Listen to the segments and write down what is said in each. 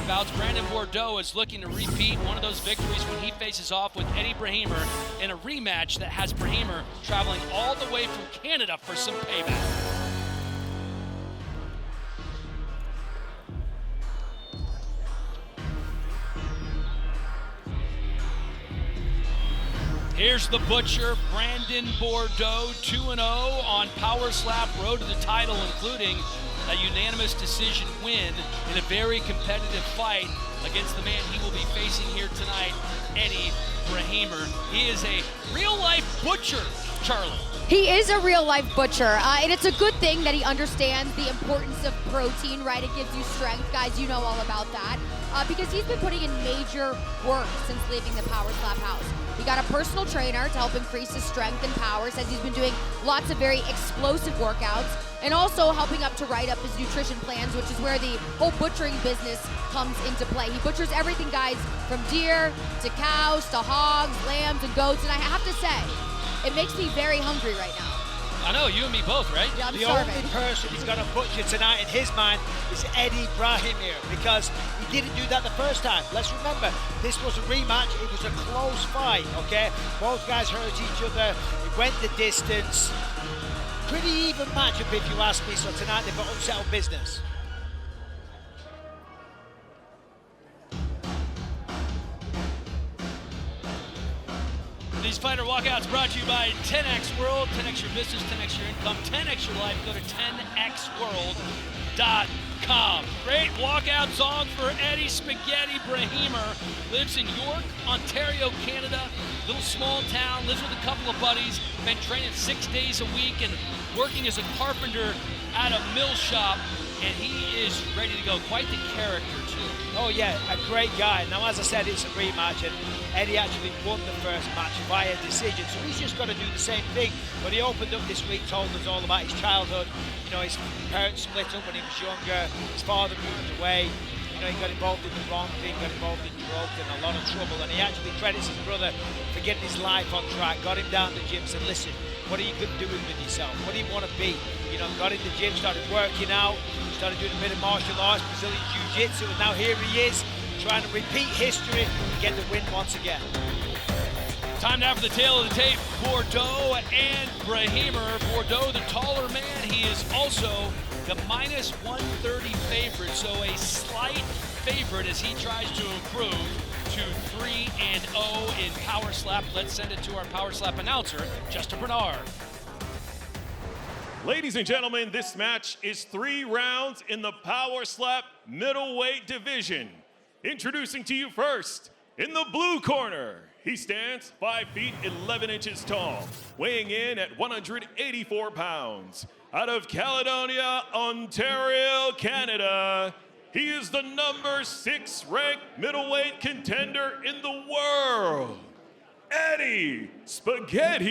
bouts. Brandon Bordeaux is looking to repeat one of those victories when he faces off with Eddie Brahimir in a rematch that has Brahimir traveling all the way from Canada for some payback. Here's the Butcher, Brandon Bordeaux, 2-0 on Power Slap, road to the title, including a unanimous decision win in a very competitive fight against the man he will be facing here tonight, Eddie Brahimir. He is a real-life butcher, Charlie. He is a real-life butcher, and it's a good thing that he understands the importance of protein, right? It gives you strength. Guys, you know all about that, because he's been putting in major work since leaving the Power Slap house. He got a personal trainer to help increase his strength and power, says he's been doing lots of very explosive workouts, and also helping up to write up his nutrition plans, which is where the whole butchering business comes into play. He butchers everything, guys, from deer to cows to hogs, lambs, and goats, and I have to say, it makes me very hungry right now. I know, you and me both, right? Yeah, I'm the starving. only person he's going to butcher tonight in his mind is Eddie Brahimir, because he didn't do that the first time. Let's remember, this was a rematch. It was a close fight, okay? Both guys hurt each other. It went the distance. Pretty even matchup, if you ask me. So tonight they've got unsettled business. These fighter walkouts brought to you by 10X World. 10X your business, 10X your income, 10X your life. Go to 10xworld.com. Great walkout song for Eddie Spaghetti Brahimir. Lives in York, Ontario, Canada. Little small town, lives with a couple of buddies. Been training 6 days a week and working as a carpenter at a mill shop. And he is ready to go. Quite the character, too. Oh yeah, a great guy. Now, as I said, it's a rematch, and Eddie actually won the first match via decision, so he's just got to do the same thing. But he opened up this week, told us all about his childhood. You know, his parents split up when he was younger, his father moved away. You know, he got involved in the wrong thing, got involved in drugs and a lot of trouble, and he actually credits his brother for getting his life on track, got him down to the gym, said, listen, what are you doing with yourself? What do you want to be? You know, got in the gym, started working out, started doing a bit of martial arts, Brazilian Jiu-Jitsu, and now here he is, trying to repeat history and get the win once again. Time now for the tail of the tape. Bordeaux and Brahimir. Bordeaux, the taller man, he is also the minus 130 favorite, so a slight favorite as he tries to improve to 3-0 in Power Slap. Let's send it to our Power Slap announcer, Justin Bernard. Ladies and gentlemen, this match is 3 rounds in the Power Slap middleweight division. Introducing to you first, in the blue corner, he stands 5 feet 11 inches tall, weighing in at 184 pounds. Out of Caledonia, Ontario, Canada, he is the number 6 ranked middleweight contender in the world, Eddie Spaghetti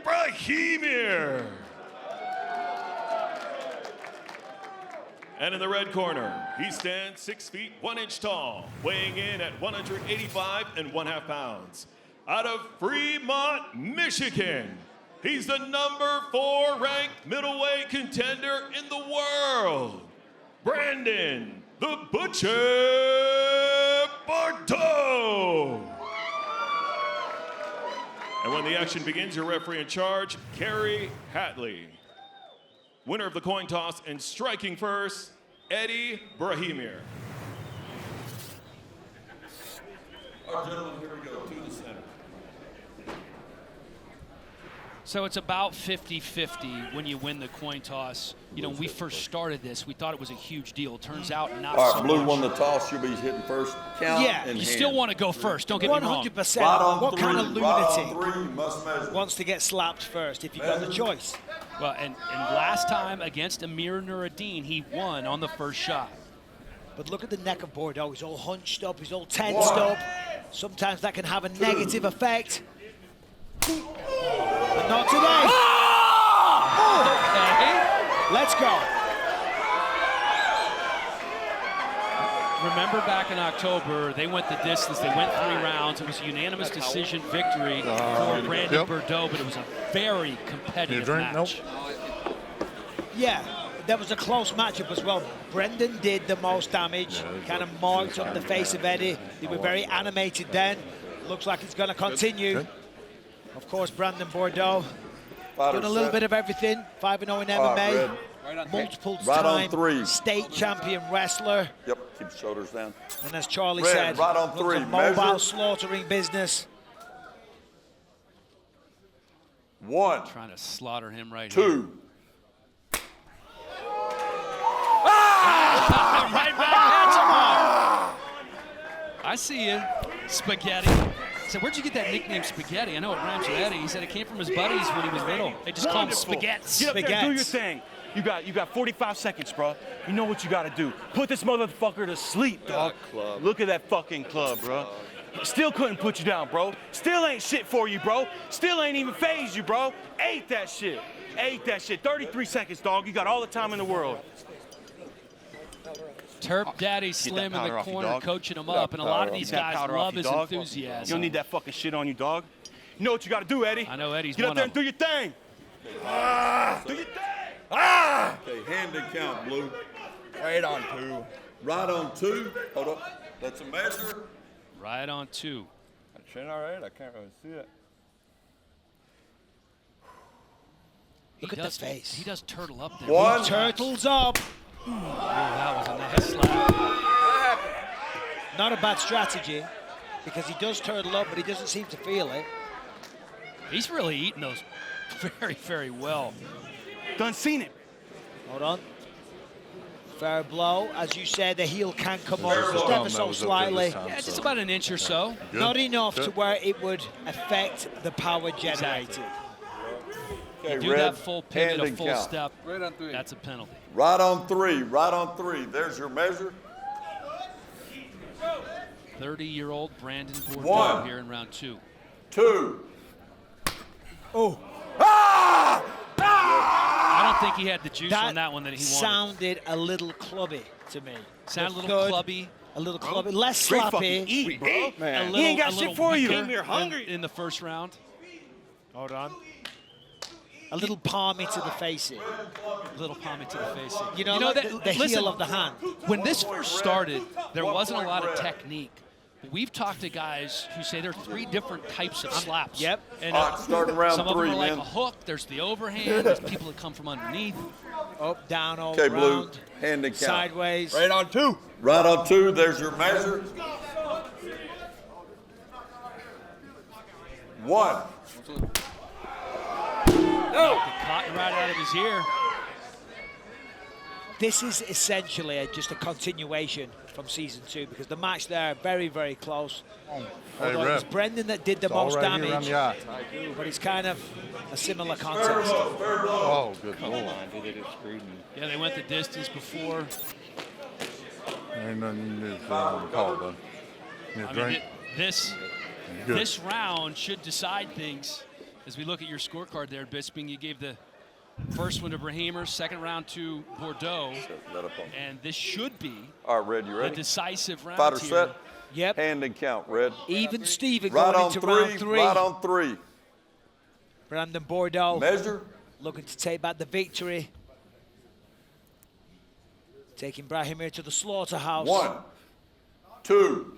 Brahimir. And in the red corner, he stands 6 feet 1 inch tall, weighing in at 185.5 pounds. Out of Fremont, Michigan, he's the number 4 ranked middleweight contender in the world, Brandon the Butcher Bordeaux. And when the action begins, your referee in charge, Kerry Hatley. Winner of the coin toss and striking first, Eddie Brahimir. All right, gentlemen, here we go, to the center. So it's about 50-50 when you win the coin toss. You know, when we first started this, we thought it was a huge deal. Turns out not All right, so blue much. won the toss. You'll be hitting first. Count Yeah, and You hand. still want to go first, don't get me wrong. 100%. Right on What 3, kind of right on lunatic 3, must measure. wants to get slapped first if you got the choice? Well, and last time against Amir Nuruddin, he won on the first shot. But look at the neck of Bordeaux. He's all hunched up, he's all tensed up. Sometimes that can have a negative effect. But not today. Okay. Let's go. Remember back in October, they went the distance. They went 3 rounds. It was a unanimous decision victory for Brandon Bordeaux, but it was a very competitive match. Yeah, that was a close matchup as well. Brendan did the most damage, kind of marked up the face of Eddie. They were very animated then. Looks like it's going to continue. Good. Of course, Brandon Bordeaux Fighter done a little set. bit of everything. 5-0 in MMA. Multiple Right on time 3. state champion wrestler. Yep, keep the shoulders down. And as Charlie Red, said, right on runs 3, a mobile measure. slaughtering business. 1, Trying to slaughter him right here. 2. Right back, hands him up. I see you, Spaghetti. So where'd you get that nickname, Spaghetti? I know it rhymes with Eddie. He said it came from his buddies when he was little. They just call him Spaghettis. Get up there and do your Spaghettis. thing. You got 45 seconds, bro. You know what you got to do. Put this motherfucker to sleep, dog. Look at that fucking club, bro. Still couldn't put you down, bro. Still ain't shit for you, bro. Still ain't even phased you, bro. Ate that shit. Ate that shit. 33 seconds, dog. You got all the time in the world. Terp Daddy Slim in powder the off you, corner dog. coaching him up, and a lot of these Get that guys powder off love you, his dog. You enthusiasm. don't need that fucking shit on you, dog. You know what you got to do, Eddie. I know Eddie's Get one up there of and do your thing. Do your thing. Okay, hand and count, Blue. Right on 2. Right on 2. Hold up. That's a measure. Right on 2. Chin all right? I can't really see it. Look at the face. He does turtle up there. 1. Turtles up. Oh, that was a nice slap. Not a bad strategy because he does turtle up, but he doesn't seem to feel it. He's really eating those very, very well. Done seen it. Hold on. Fair blow. As you said, the heel can come over just ever so slightly. Yeah, just about an inch or so. Not enough to where it would affect the power generated. Okay, Do Red, that full pivot, hand a and full count. step. Right on 3. That's a penalty. Right on 3. Right on 3. There's your measure. 30-year-old Brandon Bordeaux 1. here in round 2. 2. Oh, I don't think he had the juice on that one that he wanted. sounded a little clubby to me. Sounded a Looked little good, clubby. A little clubby. Less Great sloppy. fucking eat, bro. A Man. little, He ain't got a shit little for you. weaker Came here hungry. in the first round. Hold on. A little palmy to the face. Little palmy to the face. You know, the listen, heel of the hand. When this first started, there wasn't a lot of technique. We've talked to guys who say there are 3 different types of slaps. Yep. And All right, starting round some of 3, them are like man. a hook. There's the overhand. There's people that come from underneath. Up, down, all Okay, Blue, around. hand and count. Sideways. Right on 2. Right on 2. There's your measure. 1. Caught right out of his ear. This is essentially just a continuation from season 2 because the match there very, very close. Although it was Brendan that did the most damage, but it's kind of a similar contest. Oh, good lord. Yeah, they went the distance before. Ain't nothing you can call it. You I drink. mean, this round should decide things. As we look at your scorecard there, Bisping, you gave the first one to Brahimir, second round to Bordeaux, and this should be All right, Red, you the ready? decisive round Fighter here. set. Yep. Hand and count, Red. Even Steven Right going on into 3. round 3. Right on 3. Brandon Bordeaux Measure. looking to take back the victory. Taking Brahimir to the slaughterhouse. 1. 2.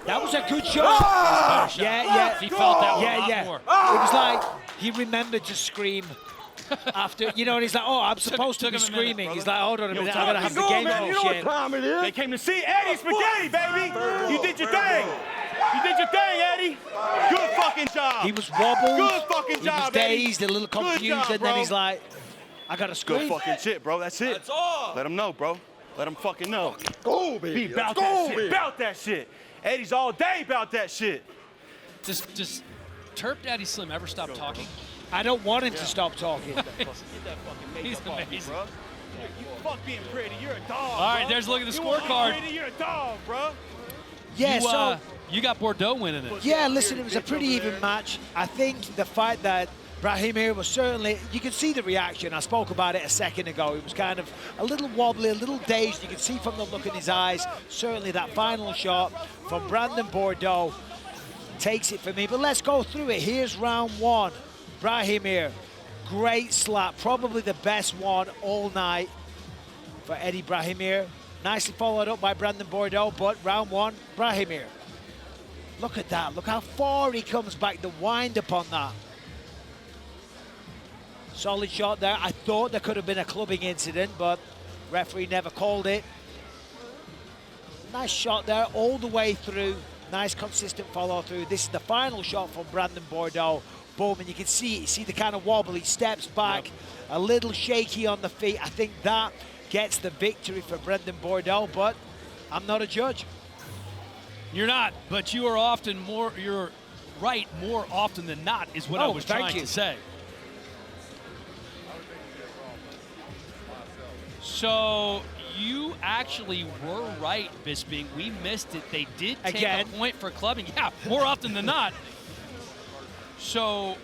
That was a good shot. Yeah. He felt that one a Yeah, lot yeah. more. It was like he remembered to scream after, you know, and he's like, oh, I'm supposed to took be him a minute, screaming. brother. He's like, hold on a minute, I'm going to have the Go, game man. You know what shit. time it is. They came to see Eddie Spaghetti, baby. You did your thing. You did your thing, Eddie. Good fucking job. He was wobbled. Good fucking He job, was dazed, Eddie. a little Good confused, job, and then bro. he's like, I got to Good scream. fucking shit, bro. That's it. That's all. Let him know, bro. Let him fucking know. Go, baby. Be about that shit. About that shit. Eddie's all day about that shit. Does Terp Daddy Slim ever stop talking? I don't want him to stop talking. Get that fucking He's makeup off you, amazing. bro. You fuck being pretty. You're a dog. All right, bro. there's a look at the You wanna be scorecard. pretty, you're a dog, bro. Yeah, You got Bordeaux winning it. Yeah, listen, it was a pretty even match. I think the fight that Brahimir was certainly, you can see the reaction. I spoke about it a second ago. He was kind of a little wobbly, a little dazed. You can see from the look in his eyes. Certainly that final shot from Brandon Bordeaux takes it for me. But let's go through it. Here's round 1. Brahimir great slap, probably the best one all night for Eddie Brahimir. Nicely followed up by Brandon Bordeaux, but round one, Brahimir. Look at that. Look how far he comes back, the wind up on that. Solid shot there. I thought there could have been a clubbing incident, but referee never called it. Nice shot there all the way through. Nice consistent follow through. This is the final shot from Brandon Bordeaux. Boom, and you can see it. You see the kind of wobble. He steps back, a little shaky on the feet. I think that gets the victory for Brandon Bordeaux, but I'm not a judge. You're not, but you are often more, you're right more often than not is what I was trying to say. So you actually were right, Bisping. We missed it. They did take a point for clubbing. Yeah, more often than not. So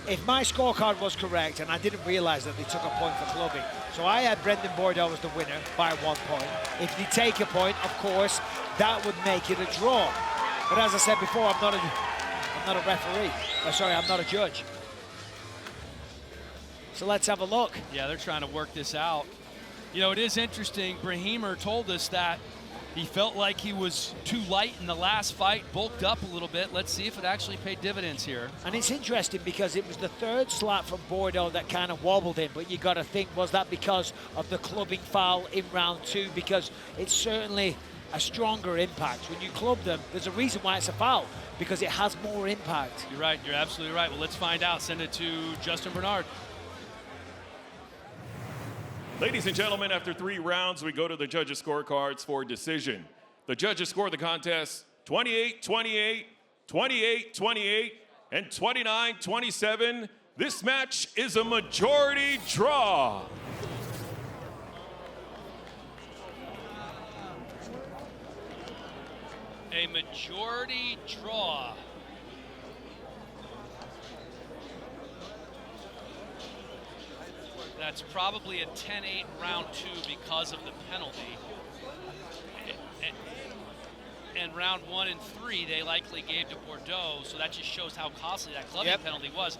if my scorecard was correct, and I didn't realize that they took a point for clubbing, so I had Brendan Bordeaux as the winner by 1 point. If they take a point, of course, that would make it a draw. But as I said before, I'm not a referee. Sorry, I'm not a judge. So let's have a look. Yeah, they're trying to work this out. You know, it is interesting. Brahimir told us that he felt like he was too light in the last fight, bulked up a little bit. Let's see if it actually paid dividends here. And it's interesting because it was the third slap from Bordeaux that kind of wobbled him, but you got to think, was that because of the clubbing foul in round 2? Because it's certainly a stronger impact. When you club them, there's a reason why it's a foul, because it has more impact. You're right, you're absolutely right. Well, let's find out. Send it to Justin Bernard. Ladies and gentlemen, after 3 rounds, we go to the judges' scorecards for decision. The judges scored the contest 28-28, 28-28, and 29-27. This match is a majority draw. A majority draw. That's probably a 10-8 round 2 because of the penalty. And round 1 and 3, they likely gave to Bordeaux, so that just shows how costly that clubbing penalty was.